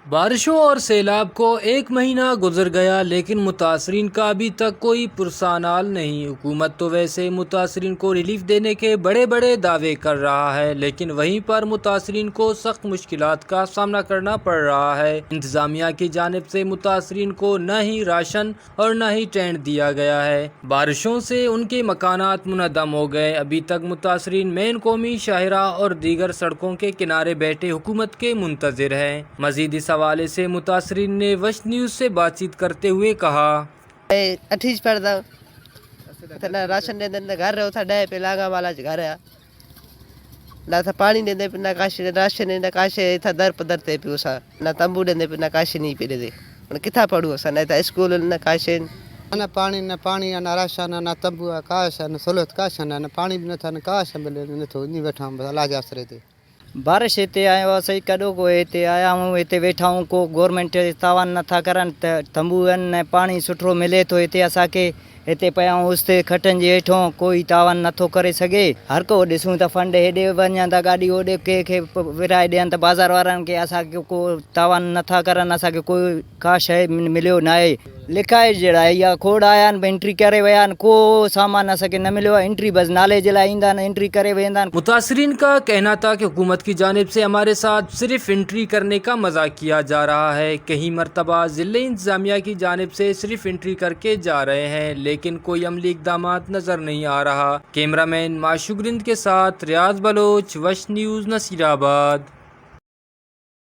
बारिशों और सैलाब को एक महीना गुजर गया, लेकिन मुतासरीन का अभी तक कोई पुरसानाल नहीं। हुकूमत तो वैसे मुतासरीन को रिलीफ देने के बड़े बड़े दावे कर रहा है, लेकिन वहीं पर मुतासरीन को सख्त मुश्किलात का सामना करना पड़ रहा है। इंतजामिया की जानिब से मुतासरीन को न ही राशन और न ही टेंट दिया गया है। बारिशों से उनके मकानात मुनहदम हो गए। अभी तक मुतासरीन मेन कौमी शाहरा और दीगर सड़कों के किनारे बैठे हुकूमत के मुंतजिर हैं। मजीद इस हवाले से मुतासरीन ने वश न्यूज़ से बातचीत करते हुए कहा, अठीज पड़दा राशन देंदे घर रहो था डे पे लागा वाला घर है ना था पानी देंदे पे ना काश राशन ने काश था दर पदर ते पे उसा ना तंबू देंदे पे ना काश नहीं पे दे पण किथा पढ़ू सा ना था स्कूल ना काश ना पानी ना राशन ना तंबू काश ना सहूलियत काश ना पानी भी न था ना काश मिले न तो नी बैठा इलाज आसरे ते बारिश हिते आयो आहे सही कॾो को हिते आया आहियूं, हिते वेठा आहियूं। को गवर्नमेंट तावान नथा करनि त तंबू आहिनि ऐं पाणी सुठो मिले थो हिते असांखे। हिते पिया आहियूं उस ते खटनि जे हेठों, कोई तावान नथो करे सघे। हर को ॾिसूं त फंड हेॾे वञनि था, गाॾी होॾे कंहिंखे विराए ॾियनि त बाज़ार वारनि खे। असांखे को तावान नथा करनि, असांखे कोई का शइ मिलियो न आहे। लिखाए जहिड़ा इहा खोड़ आया आहिनि, एंट्री करे विया आहिनि, को सामान असांखे न मिलियो आहे। एंट्री बस नाले जे लाइ ईंदा आहिनि, एंट्री करे वेंदा आहिनि। मुतासरीन का कहना था कि हुकूमत की जानिब से हमारे साथ सिर्फ एंट्री करने का मजाक किया जा रहा है। कई मरतबा ज़िले इंतजामिया की जानिब से सिर्फ एंट्री करके जा रहे हैं, लेकिन कोई अमली इकदाम नजर नहीं आ रहा। कैमरामैन माशुक रिंद के साथ रियाज बलोच, वश न्यूज़, नसीराबाद।